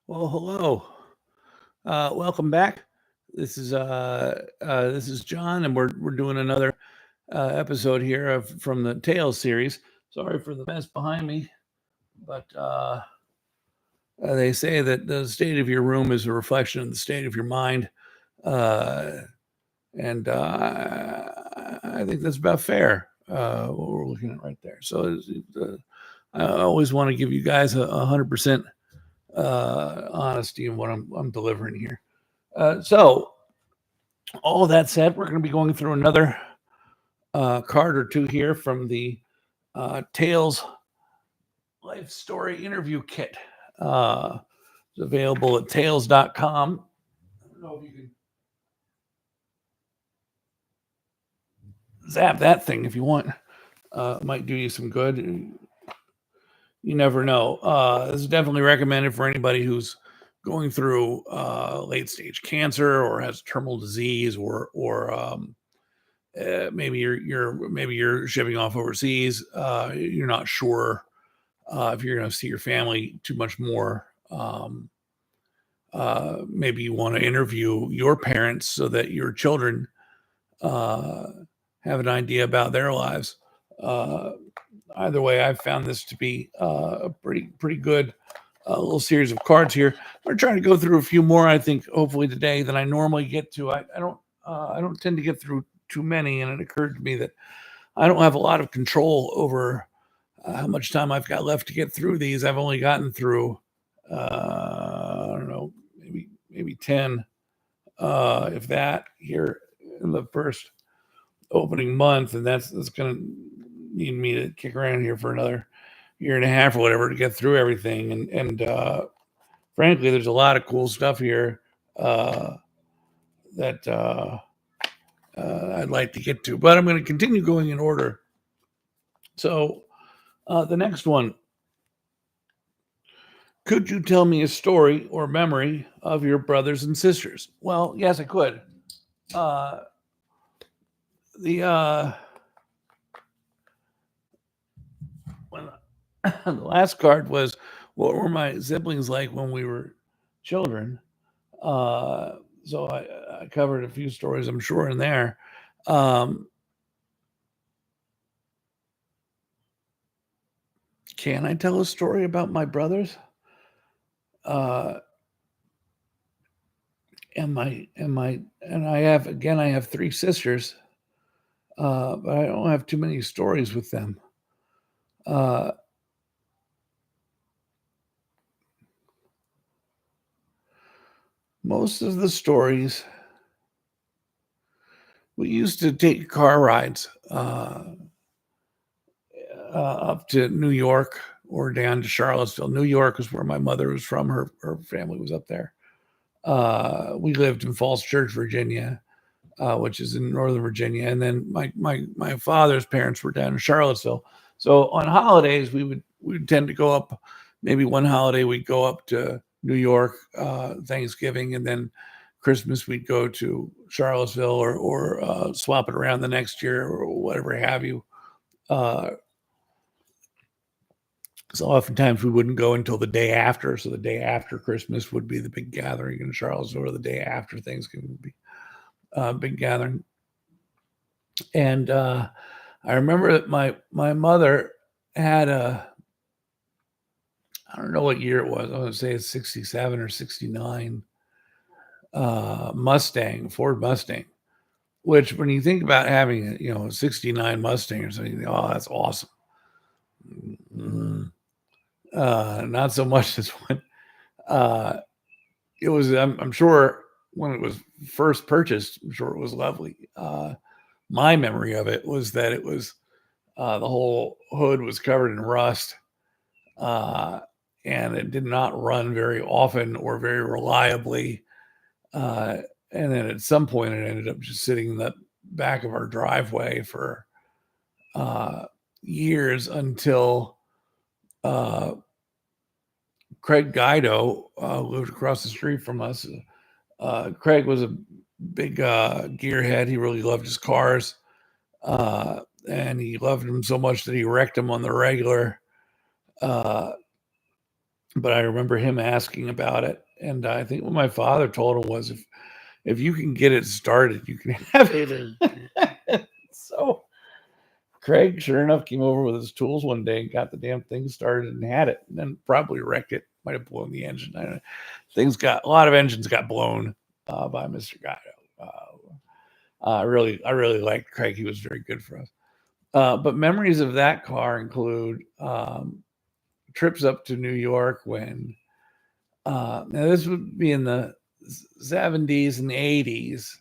Well, hello. Welcome back. This is John, and we're doing another episode here from the Tales series. Sorry for the mess behind me, but they say that the state of your room is a reflection of the state of your mind, uh, and I think that's about fair. What we're looking at right there. So I always want to give you guys 100% honesty in what I'm delivering here. So, all that said, we're going to be going through another card or two here from the Tales Life Story Interview Kit. It's available at tales.com. I don't know if you can zap that thing if you want. It might do you some good. You never know. This is definitely recommended for anybody who's going through late stage cancer or has terminal disease or maybe you're shipping off overseas. You're not sure if you're going to see your family too much more. Maybe you want to interview your parents so that your children uh, have an idea about their lives. Uh, Either way, I've found this to be a pretty good little series of cards here. We're trying to go through a few more, I think, hopefully today than I normally get to. I don't tend to get through too many, and it occurred to me that I don't have a lot of control over how much time I've got left to get through these. I've only gotten through, I don't know, maybe 10, if that, here in the first opening month, and that's going to need me to kick around here for another year and a half or whatever to get through everything. And frankly, there's a lot of cool stuff here uh, that I'd like to get to, but I'm going to continue going in order. So the next one. Could you tell me a story or memory of your brothers and sisters? Well, yes, I could. Uh, the when the last card was, what were my siblings like when we were children? Uh, so I covered a few stories, I'm sure, in there. Um, can I tell a story about my brothers? Uh, and I have three sisters, but I don't have too many stories with them. Uh, Most of the stories, we used to take car rides up to New York or down to Charlottesville. New York is where my mother was from. Her family was up there. We lived in Falls Church, Virginia, which is in Northern Virginia. And then my father's parents were down in Charlottesville. So on holidays, we would tend to go up. Maybe one holiday we'd go up to New York, Thanksgiving, and then Christmas we'd go to Charlottesville or swap it around the next year or whatever have you. Uh, so oftentimes we wouldn't go until the day after. So the day after Christmas would be the big gathering in Charlottesville, or the day after Thanksgiving would be a big gathering. And I remember that my mother had a, I don't know what year it was. I want to say it's 67 or 69 Mustang, Ford Mustang. Which, when you think about having a 69 Mustang or something, you think, oh, that's awesome. Mm, Not so much this one. Uh, it was, I'm sure, when it was first purchased, I'm sure it was lovely. My memory of it was that it was the whole hood was covered in rust, uh, and it did not run very often or very reliably. Uh, and then at some point, it ended up just sitting in the back of our driveway for uh, years until uh, Craig Guido lived across the street from us. Craig was a big gearhead. He really loved his cars. And he loved them so much that he wrecked them on the regular. Uh, but I remember him asking about it. And I think what my father told him was if you can get it started, you can have it. So Craig, sure enough, came over with his tools one day and got the damn thing started and had it, and then probably wrecked it. Might have blown the engine. I don't know. A lot of engines got blown by Mr. Gatto. I really liked Craig. He was very good for us. But memories of that car include trips up to New York when now this would be in the 70s and 80s.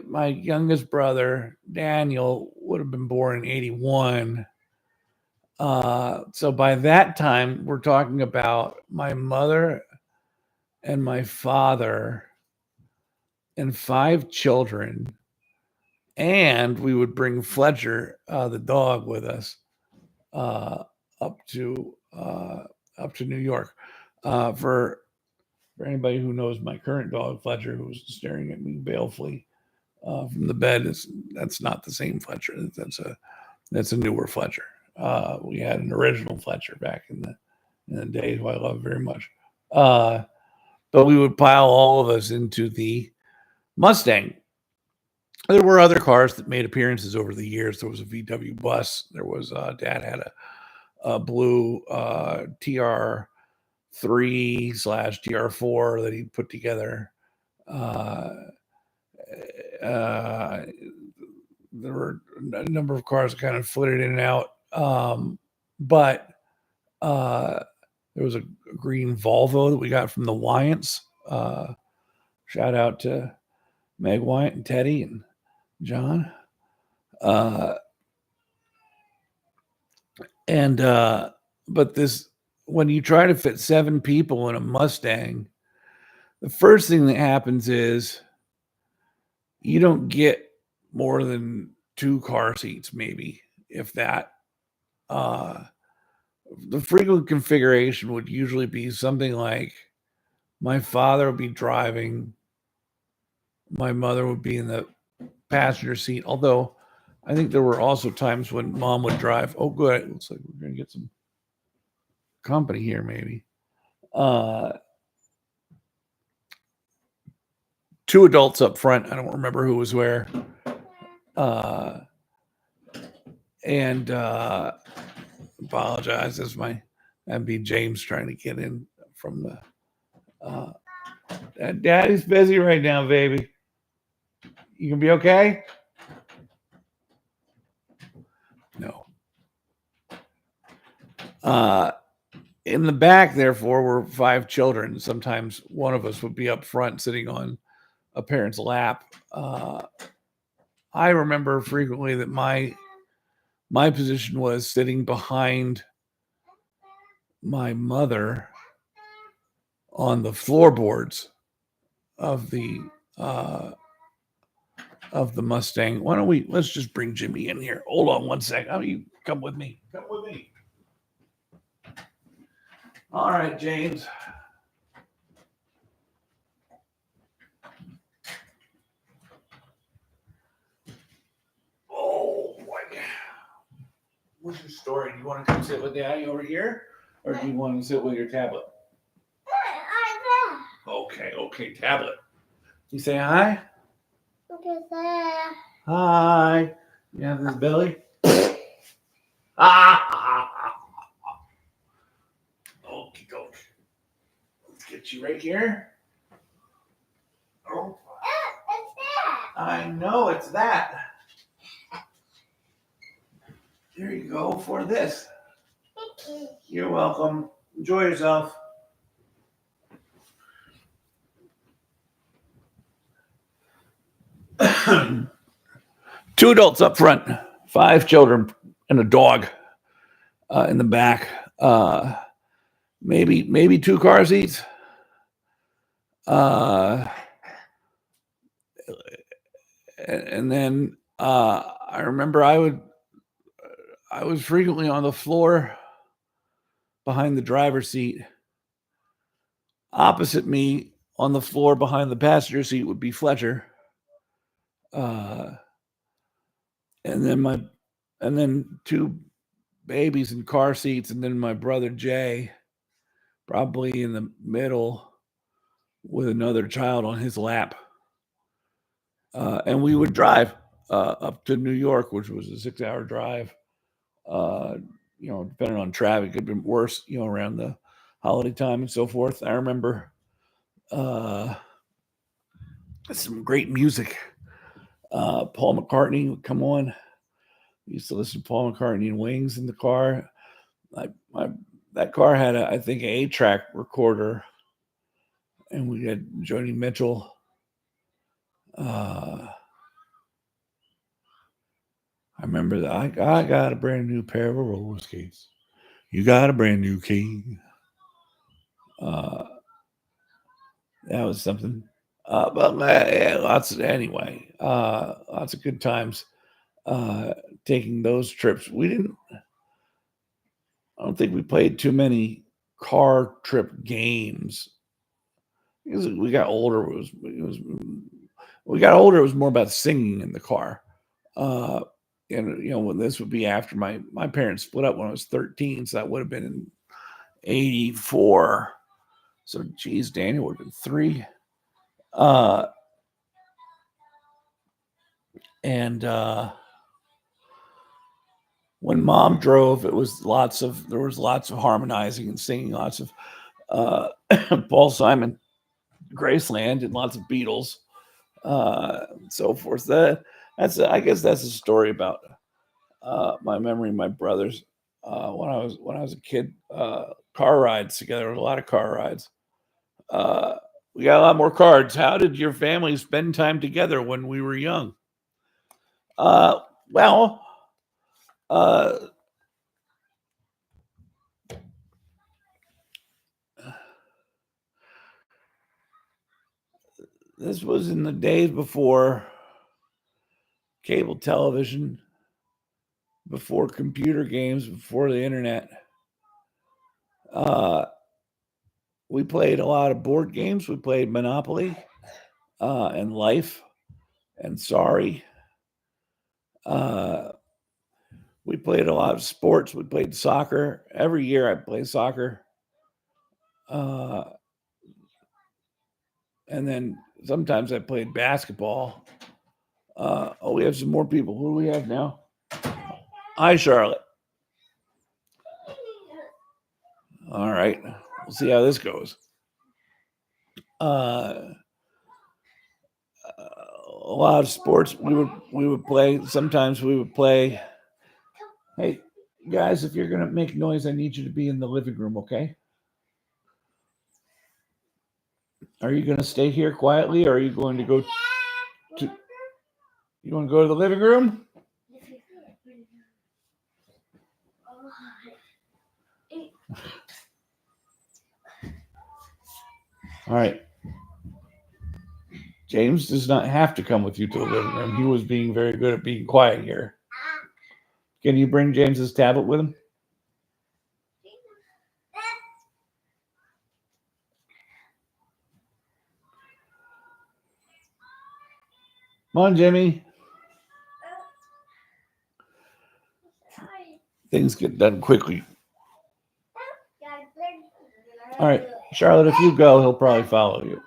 My youngest brother Daniel would have been born in 81. So by that time, we're talking about my mother and my father and 5 children, and we would bring Fletcher, the dog, with us uh, up to uh, up to New York. For anybody who knows my current dog, Fletcher, who's staring at me balefully from the bed, that's not the same Fletcher. That's a newer Fletcher. We had an original Fletcher back in the days, who I love very much. But we would pile all of us into the Mustang. There were other cars that made appearances over the years. There was a VW bus. There was Dad had a blue TR3/TR4 that he put together. Uh, uh, there were a number of cars that kind of flitted in and out. But there was a green Volvo that we got from the Wyants. Shout out to Meg Wyant and Teddy and John. Uh, and but this when you try to fit 7 people in a Mustang, the first thing that happens is you don't get more than 2 car seats, maybe, if that. Uh, the frequent configuration would usually be something like my father would be driving, my mother would be in the passenger seat. Although I think there were also times when mom would drive. Oh, good. It looks like we're going to get some company here, maybe. Uh, 2 adults up front. I don't remember who was where. Uh, and apologize. That'd be James trying to get in from the. Daddy's busy right now, baby. You can be okay? No. In the back, therefore, were 5 children. Sometimes one of us would be up front sitting on a parent's lap. I remember frequently that my position was sitting behind my mother on the floorboards of the Mustang. Let's just bring Jimmy in here. Hold on one sec. How do you come with me? Come with me. All right, James. Oh boy. What's your story? Do you want to come sit with Daddy over here? Or do you want to sit with your tablet? Okay, tablet. You say hi? Hi. You have this belly? Okie doke. Let's get you right here. Oh. I know it's that. Here you go for this. You're welcome. Enjoy yourself. Two adults up front, 5 children, and a dog in the back. Maybe 2 car seats. And then I remember I was frequently on the floor behind the driver's seat. Opposite me on the floor behind the passenger seat would be Fletcher. And then 2 babies in car seats, and then my brother Jay. probably in the middle with another child on his lap. And we would drive up to New York, which was a 6-hour drive. Uh, depending on traffic, it could be worse, around the holiday time and so forth. I remember some great music. Paul McCartney would come on. We used to listen to Paul McCartney and Wings in the car. That car had, I think, an 8-track recorder, and we had Joni Mitchell. I remember that I got a brand new pair of roller skates. You got a brand new key. That was something. But yeah, lots of good times taking those trips. I don't think we played too many car trip games. Because we got older, it was more about singing in the car. And when this would be after my parents split up when I was 13, so that would have been in 84. So geez, Daniel would have been 3. And when mom drove, there was lots of harmonizing and singing, lots of Paul Simon, Graceland, and lots of Beatles, so forth. I guess that's a story about my memory of my brothers when I was a kid. Car rides together. There was a lot of car rides. We got a lot more cards. How did your family spend time together when we were young? Well, this was in the days before cable television, before computer games, before the internet. We played a lot of board games. We played Monopoly and Life and Sorry. We played a lot of sports. We played soccer. Every year I played soccer. And then sometimes I played basketball. We have some more people. Who do we have now? Hi, Charlotte. All right. We'll see how this goes. A lot of sports we would play. Sometimes we would play. Hey, guys, if you're going to make noise, I need you to be in the living room, okay? Are you going to stay here quietly, or are you going to go to... You want to go to the living room? All right. James does not have to come with you to the living room. He was being very good at being quiet here. Can you bring James's tablet with him? Come on, Jimmy. Things get done quickly. All right, Charlotte, if you go, he'll probably follow you.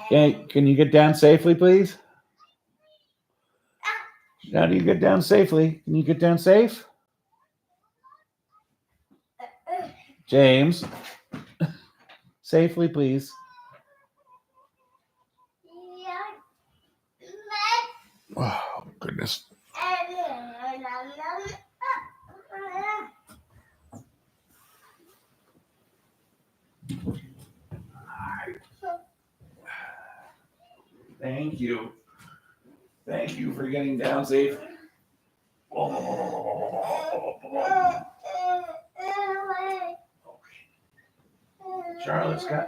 Can you get down safely, please? How do you get down safely? Can you get down safe? James, safely, please. Oh, goodness. Thank you. Thank you for getting down safe.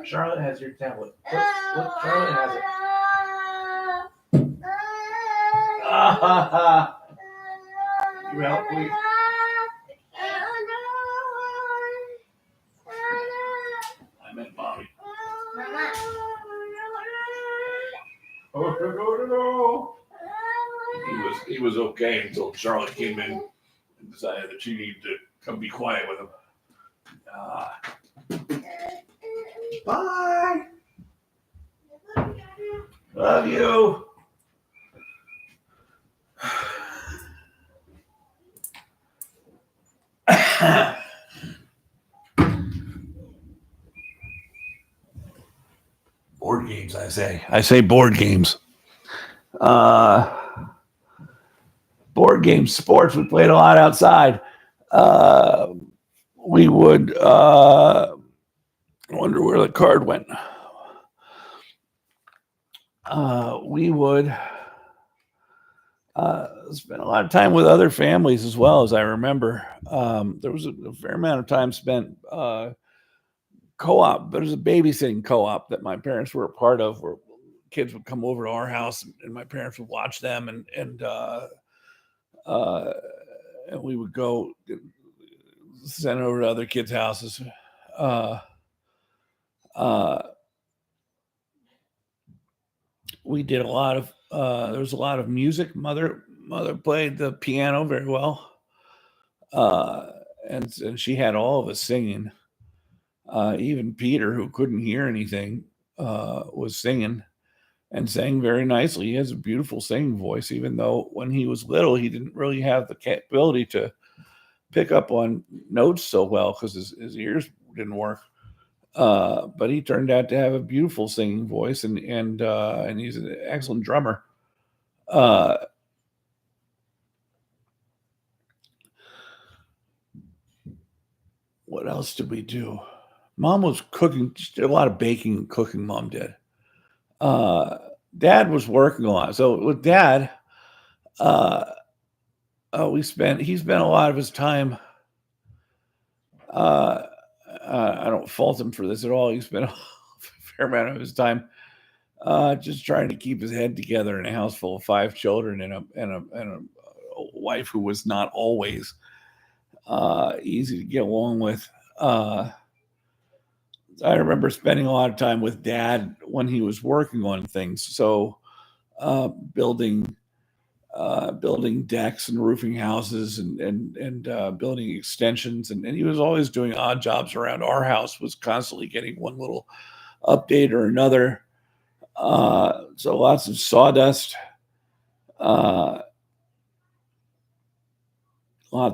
Charlotte has your tablet. Look, Charlotte has it. You help, please. I meant mommy. Oh, no. he was okay until Charlotte came in and decided that she needed to come be quiet with him. Bye. Love you. Board games, I say. I say board games. Board games, sports. We played a lot outside. We would. I wonder where the card went. We would spend a lot of time with other families as well, as I remember. There was a fair amount of time spent co-op. There was a babysitting co-op that my parents were a part of, where kids would come over to our house and my parents would watch them, and we would go send over to other kids' houses. We did a lot of there was a lot of music. Mother played the piano very well, and she had all of us singing. Even Peter, who couldn't hear anything, was singing and sang very nicely. He has a beautiful singing voice, even though when he was little, he didn't really have the capability to pick up on notes so well because his ears didn't work. But he turned out to have a beautiful singing voice, and he's an excellent drummer. What else did we do? Mom was cooking. She did a lot of baking and cooking. Mom did. Dad was working a lot. So with Dad, he spent a lot of his time. I don't fault him for this at all. He spent a fair amount of his time just trying to keep his head together in a house full of 5 children and a wife who was not always easy to get along with. I remember spending a lot of time with Dad when he was working on things. So building decks and roofing houses and building extensions, and he was always doing odd jobs around our house. Was constantly getting one little update or another. So lots of sawdust, lots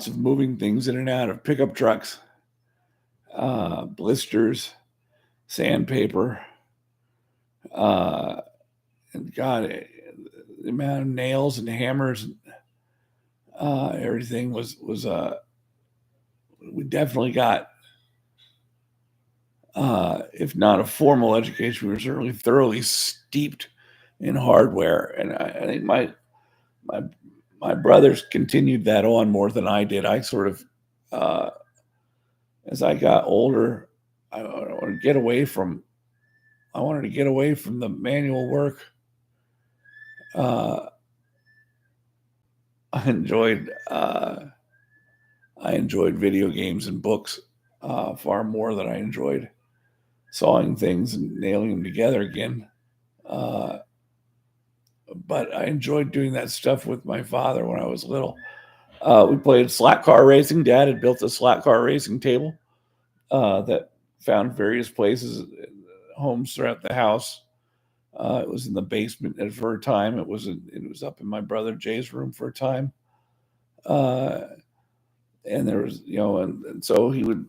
of moving things in and out of pickup trucks, blisters, sandpaper, and God, the amount of nails and hammers, and everything was we definitely got, if not a formal education, we were certainly thoroughly steeped in hardware, and I think my brothers continued that on more than I did. I sort of, as I got older, I wanted to get away from the manual work. I enjoyed video games and books far more than I enjoyed sawing things and nailing them together again. But I enjoyed doing that stuff with my father when I was little. We played slot car racing. Dad had built a slot car racing table that found various places, homes throughout the house. It was in the basement for a time. It was up in my brother Jay's room for a time. And there was, and so he would.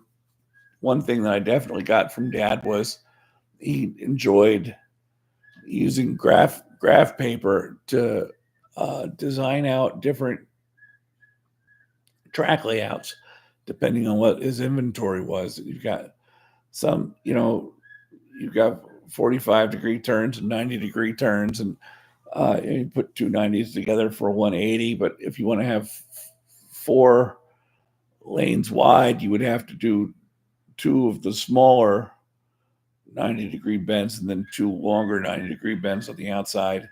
One thing that I definitely got from Dad was he enjoyed using graph paper to design out different track layouts depending on what his inventory was. You've got some, you've got 45-degree turns and 90-degree turns, and you put two 90s together for a 180. But if you want to have 4 lanes wide, you would have to do 2 of the smaller 90-degree bends and then 2 longer 90-degree bends on the outside.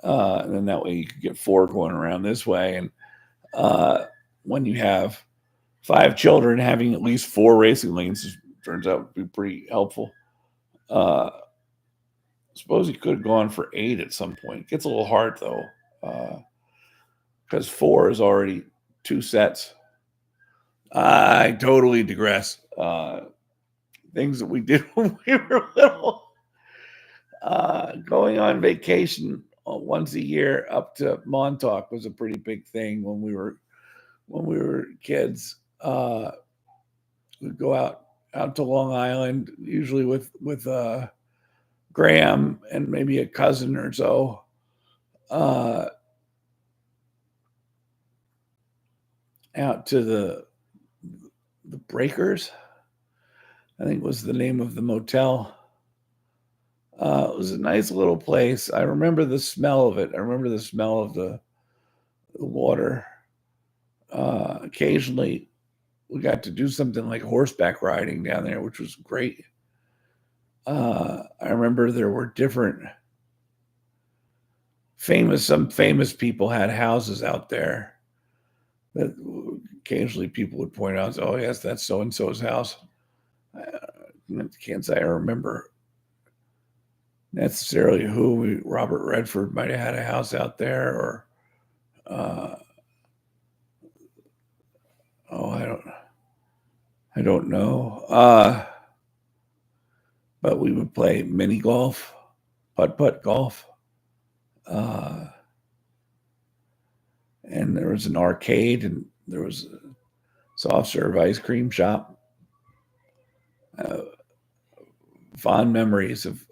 And then that way you could get 4 going around this way. And when you have 5 children, having at least 4 racing lanes turns out to be pretty helpful. I suppose he could have gone for 8 at some point. It gets a little hard though. because 4 is already 2 sets. I totally digress. Things that we did when we were little. Going on vacation once a year up to Montauk was a pretty big thing when we were kids. We'd go out to Long Island, usually with Graham and maybe a cousin or so. Out to the Breakers, I think was the name of the motel. It was a nice little place. I remember the smell of it. I remember the smell of the water. Occasionally, we got to do something like horseback riding down there, which was great. I remember there were some famous people had houses out there that occasionally people would point out, oh, yes, that's so and so's house. I can't say I remember necessarily who. Robert Redford might have had a house out there, or I don't know. But we would play mini golf, putt golf, and there was an arcade, and there was a soft serve ice cream shop. Fond memories of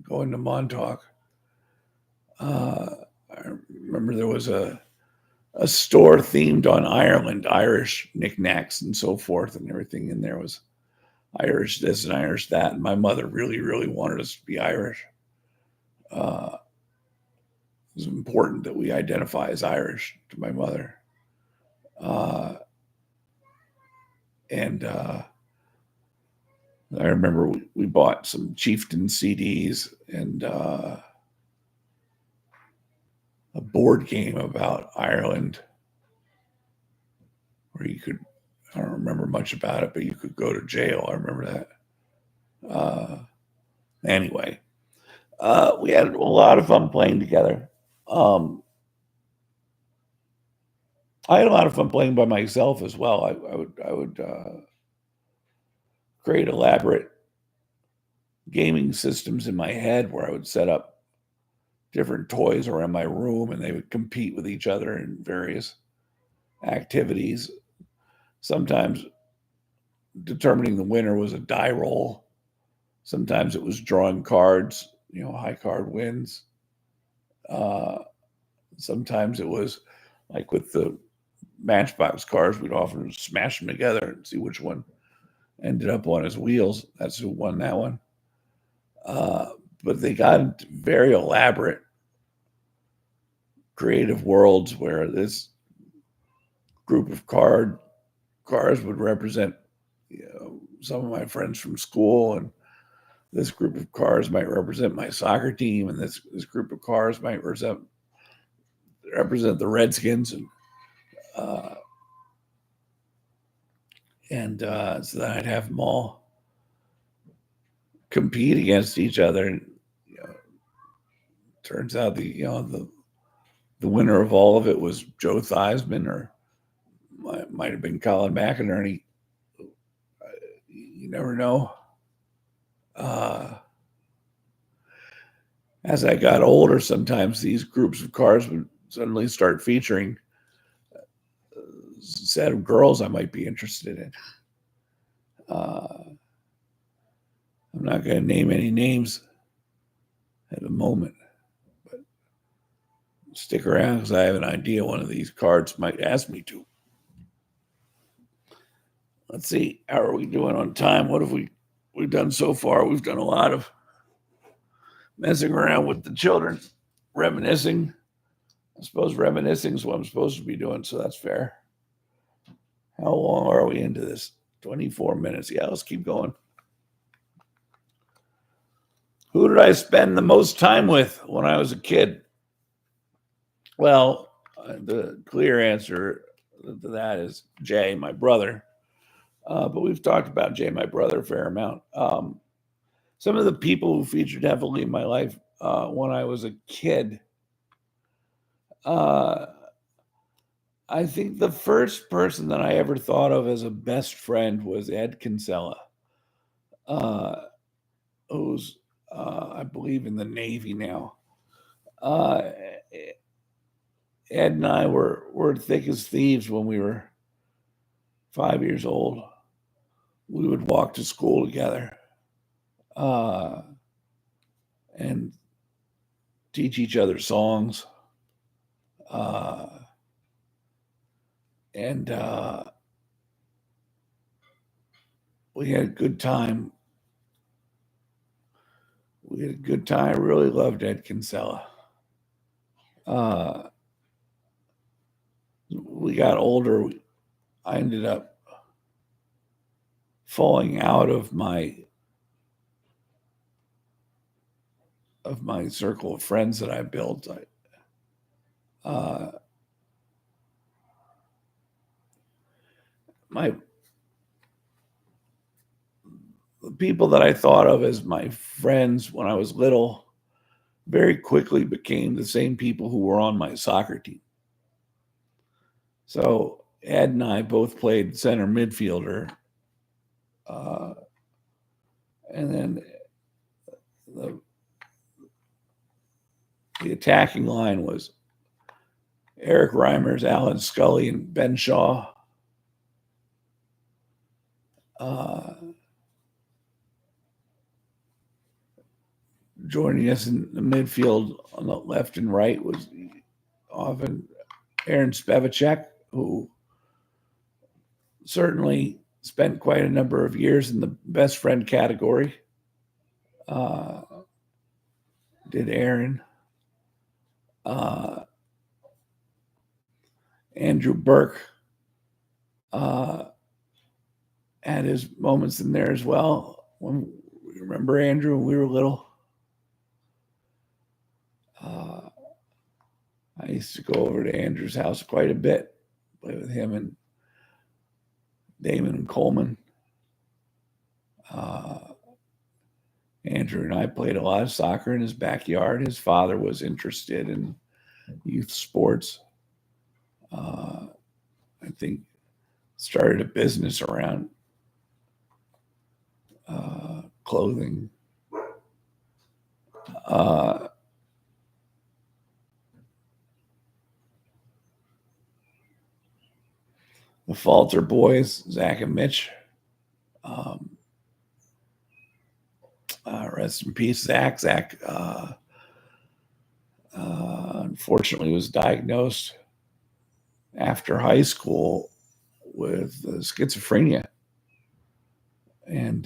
going to Montauk. I remember there was a store themed on Ireland, Irish knickknacks and so forth, and everything in there was Irish this and Irish that. And my mother really, really wanted us to be Irish. It was important that we identify as Irish to my mother. And I remember we bought some Chieftain CDs and a board game about Ireland where I don't remember much about it, but you could go to jail. I remember that. Anyway, we had a lot of fun playing together. I had a lot of fun playing by myself as well. I would create elaborate gaming systems in my head where I would set up different toys around my room and they would compete with each other in various activities. Sometimes determining the winner was a die roll. Sometimes it was drawing cards, high card wins. Sometimes it was like with the Matchbox cars, we'd often smash them together and see which one ended up on his wheels. That's who won that one. But they got very elaborate, creative worlds where this group of cars would represent, some of my friends from school, and this group of cars might represent my soccer team, and this group of cars might represent the Redskins, and so then I'd have them all compete against each other, and turns out the winner of all of it was Joe Theismann, or might have been Colin McInerney. You never know. As I got older, sometimes these groups of cars would suddenly start featuring a set of girls I might be interested in. I'm not going to name any names at the moment, but stick around because I have an idea one of these cards might ask me to. Let's see, how are we doing on time? What have we've done so far? We've done a lot of messing around with the children, reminiscing. I suppose reminiscing is what I'm supposed to be doing, so that's fair. How long are we into this? 24 minutes. Yeah, let's keep going. Who did I spend the most time with when I was a kid? Well, the clear answer to that is Jay, my brother. But we've talked about Jay, my brother, a fair amount. Some of the people who featured heavily in my life when I was a kid, Uh, I think the first person that I ever thought of as a best friend was Ed Kinsella, uh, who's, I believe, in the Navy now. Uh, Ed and I were thick as thieves when we were 5 years old. We would walk to school together uh, and teach each other songs. Uh, and we had a good time. We had a good time. I really loved Ed Kinsella. Uh, we got older. I ended up falling out of my circle of friends that I built. Uh, my the people that I thought of as my friends when I was little very quickly became the same people who were on my soccer team. So Ed and I both played center midfielder, uh, and then the, the attacking line was Eric Reimers, Alan Scully, and Ben Shaw. Uh, Joining us in the midfield on the left and right was often Aaron Spevacek, who certainly spent quite a number of years in the best friend category. Did Aaron. Uh, Andrew Burke uh, had his moments in there as well. When we remember Andrew when we were little. Uh, I used to go over to Andrew's house quite a bit, play with him and Damon and Coleman. Andrew and I played a lot of soccer in his backyard. His father was interested in youth sports. I think started a business around clothing. Uh, the Falter boys, Zach and Mitch. Um, Rest in peace, Zach. Zach, unfortunately, was diagnosed after high school with schizophrenia, and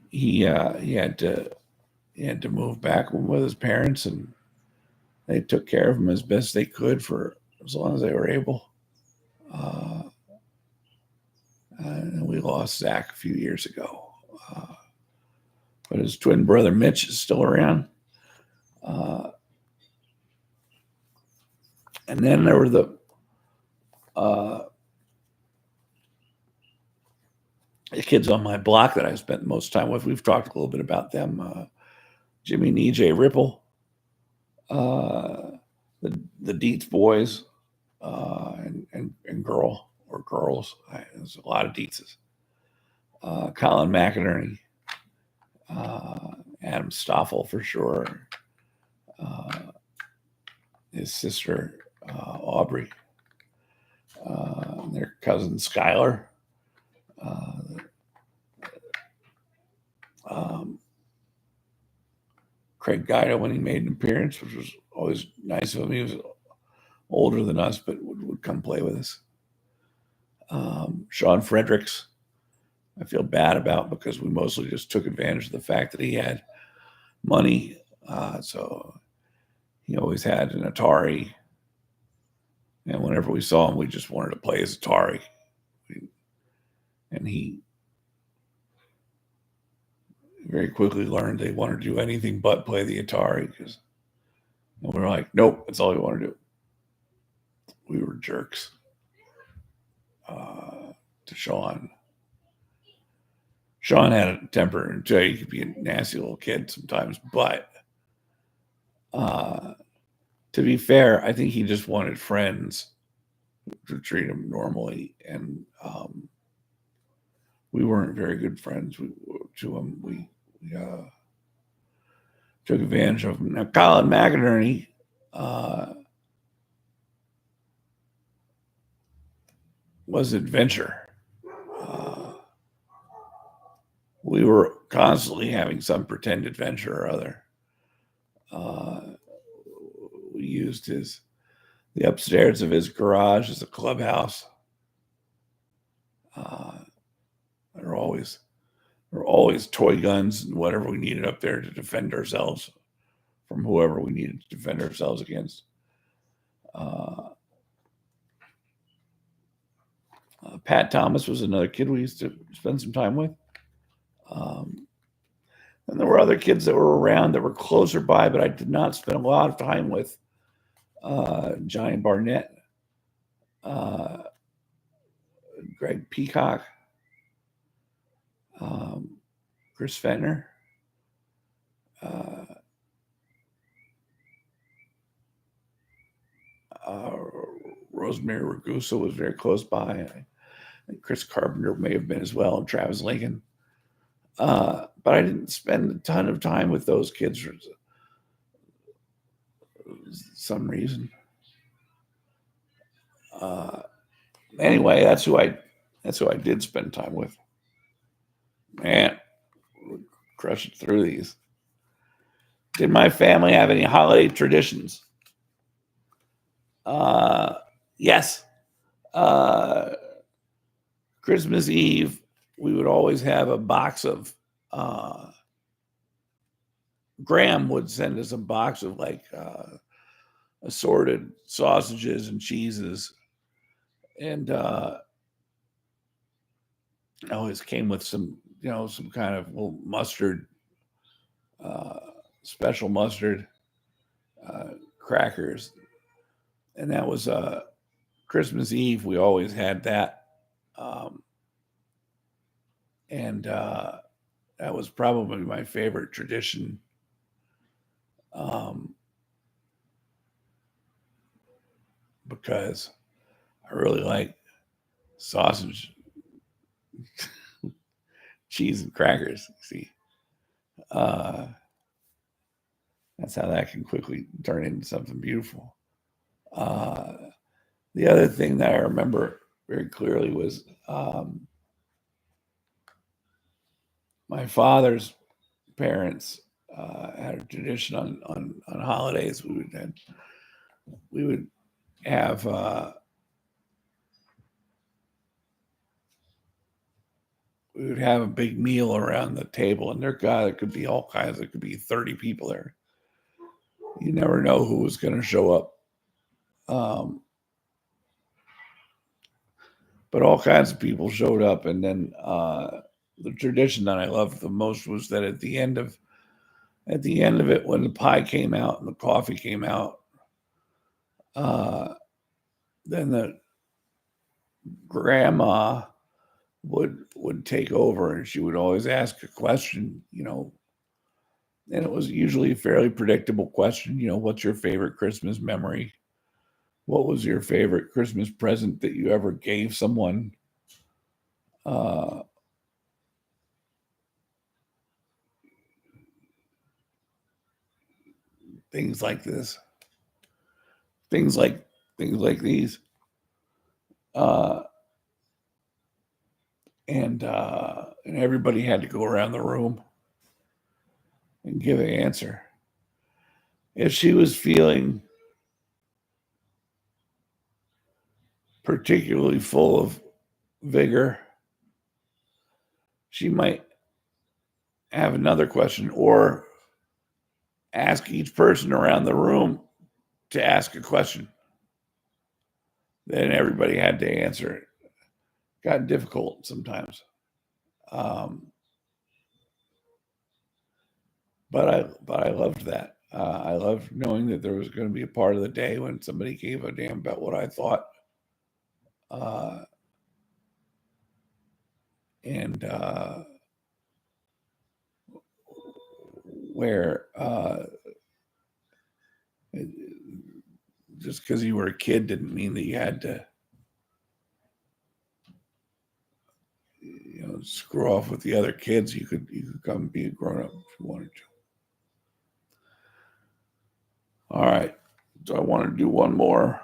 he had to move back with his parents, and they took care of him as best they could for as long as they were able. And we lost Zach a few years ago. But his twin brother Mitch is still around. And then there were uh, the kids on my block that I spent most time with. We've talked a little bit about them. Jimmy and EJ Ripple, the Dietz boys, and girl or girls. There's a lot of Dietzes. Colin McInerney, Adam Stoffel for sure, his sister Aubrey, their cousin Skylar. Um, Craig Guido when he made an appearance, which was always nice of him. He was older than us, but would come play with us. Sean Fredericks, I feel bad about because we mostly just took advantage of the fact that he had money. So he always had an Atari. And whenever we saw him, we just wanted to play his Atari. And he very quickly learned they wanted to do anything but play the Atari. And we were like, nope, that's all we want to do. We were jerks to Sean. Sean had a temper, and Jay could be a nasty little kid sometimes. But to be fair, I think he just wanted friends to treat him normally, and we weren't very good friends to him. We took advantage of him. Now, Colin McInerney uh, was an adventure. Uh, we were constantly having some pretend adventure or other. Uh, we used the upstairs of his garage as a clubhouse. Uh, there were always toy guns and whatever we needed up there to defend ourselves from whoever we needed to defend ourselves against. Pat Thomas was another kid we used to spend some time with. Um, and there were other kids that were around that were closer by, but I did not spend a lot of time with. Johnny Barnett, uh, Greg Peacock, um, Chris Fentner, uh, uh, Rosemary Ragusa was very close by. I think Chris Carpenter may have been as well, and Travis Lincoln. But I didn't spend a ton of time with those kids for some reason. Anyway, that's who I did spend time with. Man, crushing through these. Did my family have any holiday traditions? Yes. Christmas Eve, we would always have a box of. Graham would send us a box of like assorted sausages and cheeses, and always came with some, some kind of little mustard, uh, special mustard, crackers, and that was Christmas Eve. We always had that, um, and that was probably my favorite tradition. Because I really like sausage, cheese, and crackers. See, uh, that's how that can quickly turn into something beautiful. Uh, the other thing that I remember very clearly was my father's parents had a tradition on holidays. We would have we would have a big meal around the table, and it could be all kinds. It could be 30 people there. You never know who was going to show up. Um, but all kinds of people showed up, and then the tradition that I loved the most was that at the end of it, when the pie came out and the coffee came out, uh, then the grandma would take over, and she would always ask a question, and it was usually a fairly predictable question. What's your favorite Christmas memory? What was your favorite Christmas present that you ever gave someone? Uh, things like this, things like these, uh, and everybody had to go around the room and give an answer. If she was feeling particularly full of vigor, she might have another question or ask each person around the room to ask a question. Then everybody had to answer it. Got difficult sometimes. Um, but I loved that. I loved knowing that there was going to be a part of the day when somebody gave a damn about what I thought. Uh, and where just because you were a kid didn't mean that you had to, screw off with the other kids. You could come and be a grown up if you wanted to. All right. So I want to do one more.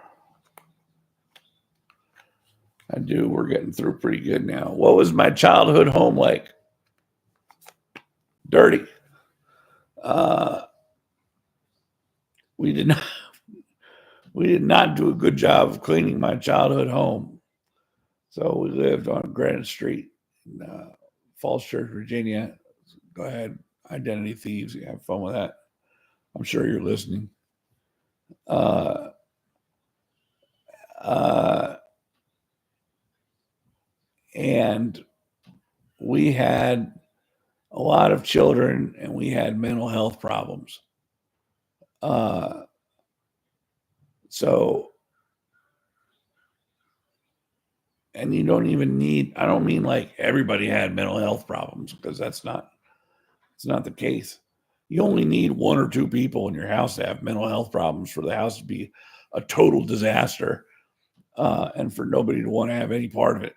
I do. We're getting through pretty good now. What was my childhood home like? Dirty. Uh, we did not. We did not do a good job of cleaning my childhood home. So we lived on Granite Street in Falls Church, Virginia. Go ahead, identity thieves. You have fun with that. I'm sure you're listening. Uh, and we had a lot of children, and we had mental health problems. So, and you don't even need. I don't mean like everybody had mental health problems, because it's not the case. You only need one or two people in your house to have mental health problems for the house to be a total disaster, and for nobody to want to have any part of it.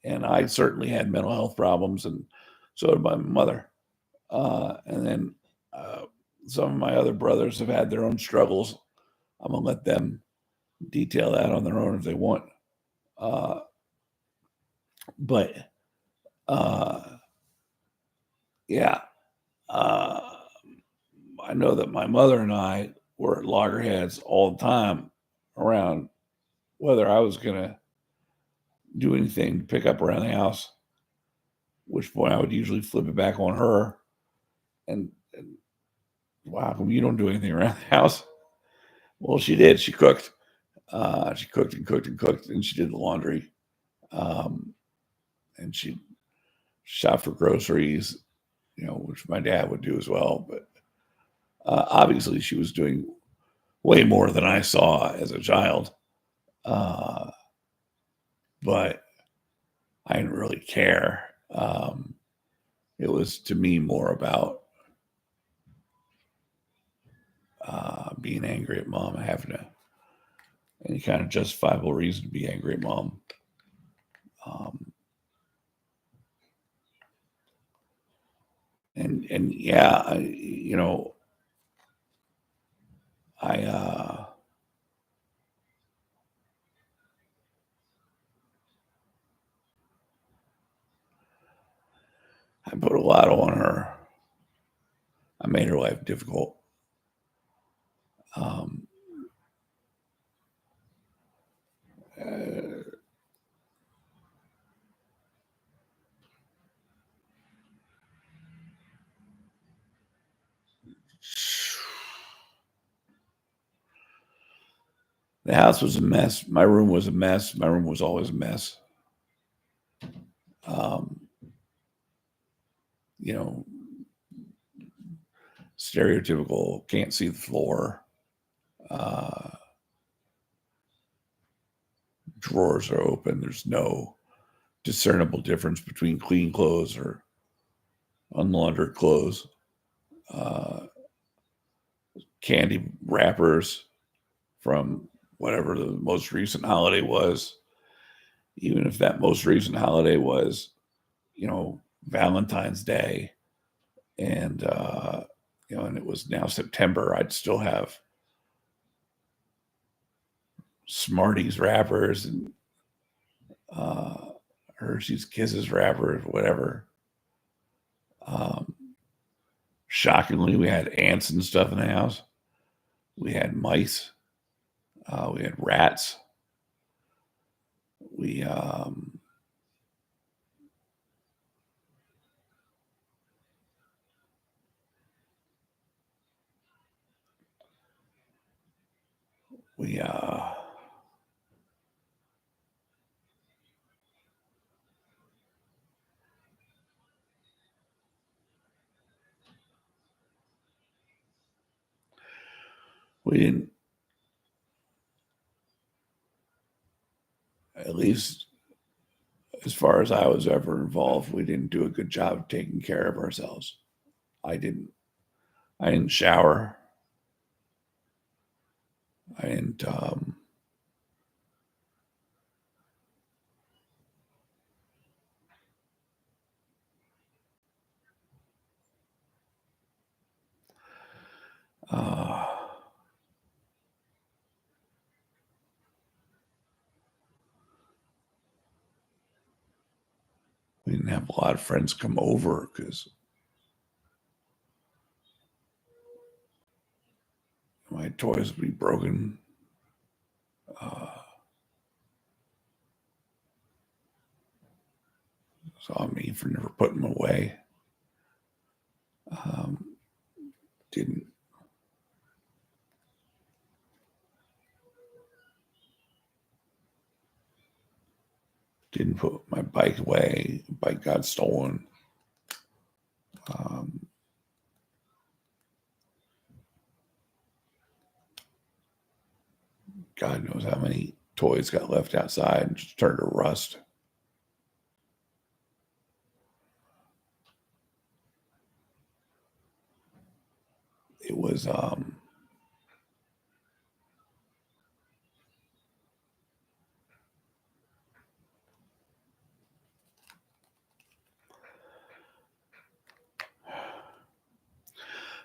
And I certainly had mental health problems, and so did my mother. And then some of my other brothers have had their own struggles. I'm gonna let them detail that on their own if they want. But yeah, I know that my mother and I were at loggerheads all the time around whether I was going to do anything to pick up around the house, which point I would usually flip it back on her. And wow, how come you don't do anything around the house? Well, she did. She cooked. She cooked and cooked and cooked, and she did the laundry. And she shop for groceries, which my dad would do as well. But obviously, she was doing way more than I saw as a child. But I didn't really care. It was, to me, more about being angry at mom and having any kind of justifiable reason to be angry at mom. And yeah, I I put a lot on her. I made her life difficult. Um, uh, the house was a mess. My room was a mess. My room was always a mess. Um, you know, Stereotypical, can't see the floor. Uh, Drawers are open. There's no discernible difference between clean clothes or unlaundered clothes. Uh, Candy wrappers from whatever the most recent holiday was, even if that most recent holiday was, Valentine's Day, and and it was now September, I'd still have Smarties wrappers and uh, Hershey's Kisses wrappers, whatever. Um, Shockingly, we had ants and stuff in the house. We had mice. We had rats. We we we didn't, at least as far as I was ever involved, we didn't do a good job of taking care of ourselves. I didn't shower. I didn't. Uh, we didn't have a lot of friends come over because my toys would be broken. So on me for never putting them away. Um, didn't didn't put my bike away. Bike got stolen. Um, God knows how many toys got left outside and just turned to rust. It was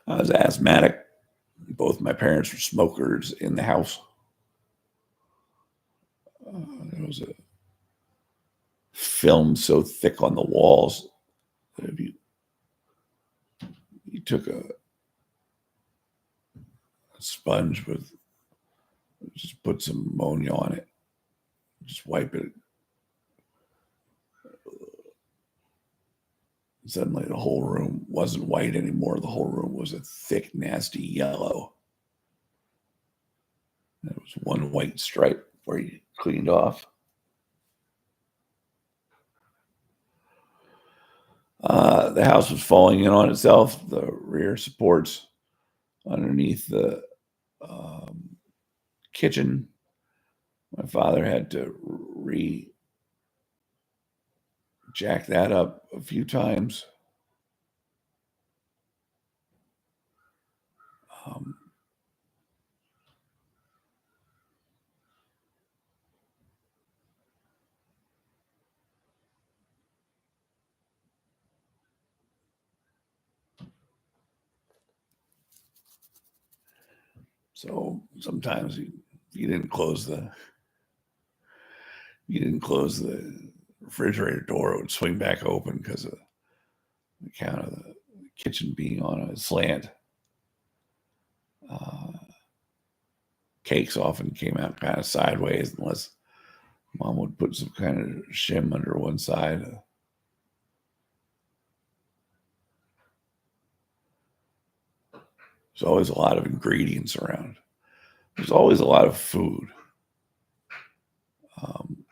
I was asthmatic. Both my parents were smokers in the house. There was a film so thick on the walls that if you took a sponge with just put some ammonia on it, just wipe it. Suddenly, the whole room wasn't white anymore. The whole room was a thick, nasty yellow. There was one white stripe where you cleaned off. The house was falling in on itself. The rear supports underneath the um, kitchen. My father had to jack that up a few times. Um, so sometimes you didn't close the refrigerator door, it would swing back open because of the count of the kitchen being on a slant. Uh, Cakes often came out kind of sideways unless mom would put some kind of shim under one side. There's always a lot of ingredients around. There's always a lot of food. Um,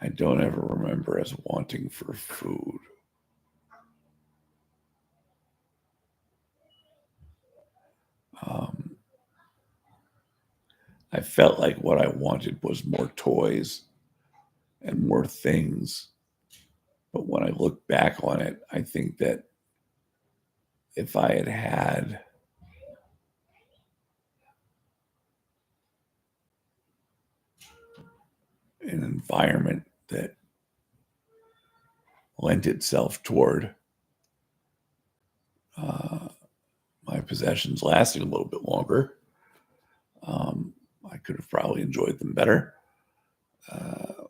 I don't ever remember as wanting for food. Um, I felt like what I wanted was more toys and more things. But when I look back on it, I think that if I had had an environment that lent itself toward uh, my possessions lasting a little bit longer, um, I could have probably enjoyed them better. Uh,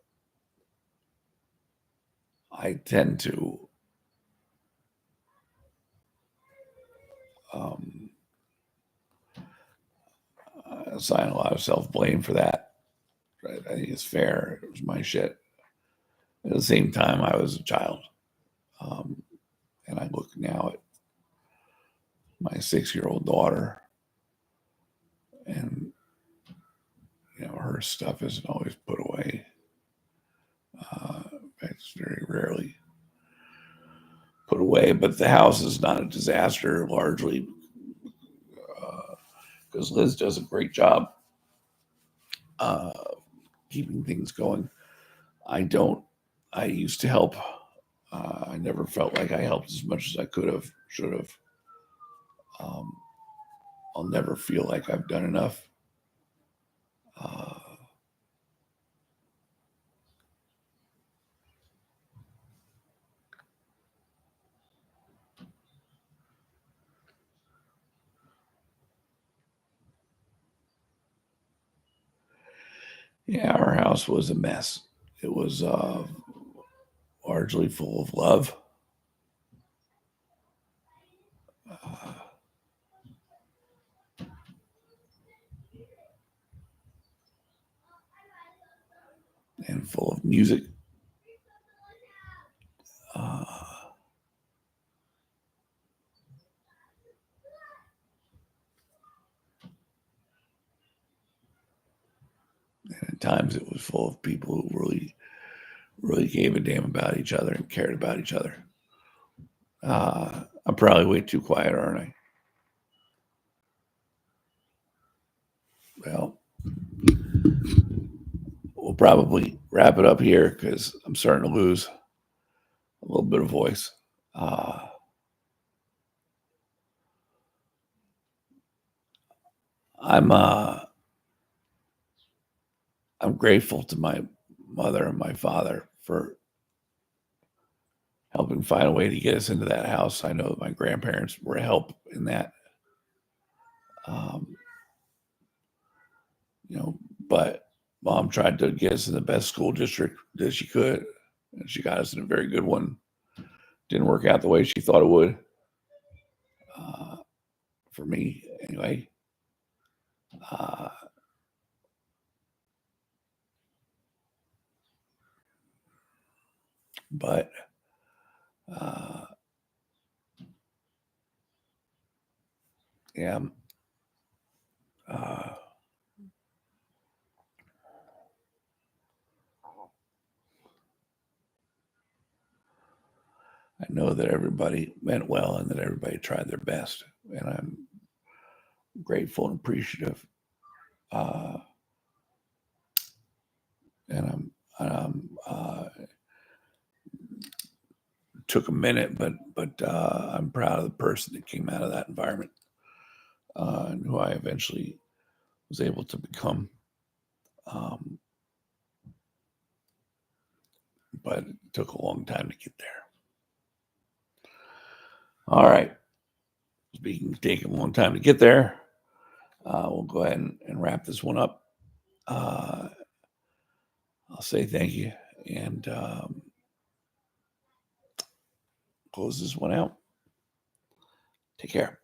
I tend to um, assign a lot of self blame for that. Right? I think it's fair. It was my shit. At the same time, I was a child. Um, and I look now at my 6-year-old daughter, and her stuff isn't always put away. It's very rarely put away, but the house is not a disaster largely because Liz does a great job uh, keeping things going. I don't. I used to help I never felt like I helped as much as I could have, should have. Um, I'll never feel like I've done enough. Uh, yeah, our house was a mess. It was largely full of love. Uh, and full of music. Uh, and at times it was full of people who really gave a damn about each other and cared about each other. I'm probably way too quiet, aren't I? Well, we'll probably wrap it up here because I'm starting to lose a little bit of voice. Uh, I'm uh, I'm grateful to my mother and my father for helping find a way to get us into that house. I know that my grandparents were a help in that. Um, you know, but mom tried to get us in the best school district that she could, and she got us in a very good one. Didn't work out the way she thought it would. Uh, for me, anyway. Uh, but uh, yeah, uh, I know that everybody meant well and that everybody tried their best, and I'm grateful and appreciative. Uh, and took a minute, but I'm proud of the person that came out of that environment and who I eventually was able to become. Um, but it took a long time to get there. All right. Speaking of taking a long time to get there, we'll go ahead and wrap this one up. Uh, I'll say thank you and close this one out. Take care.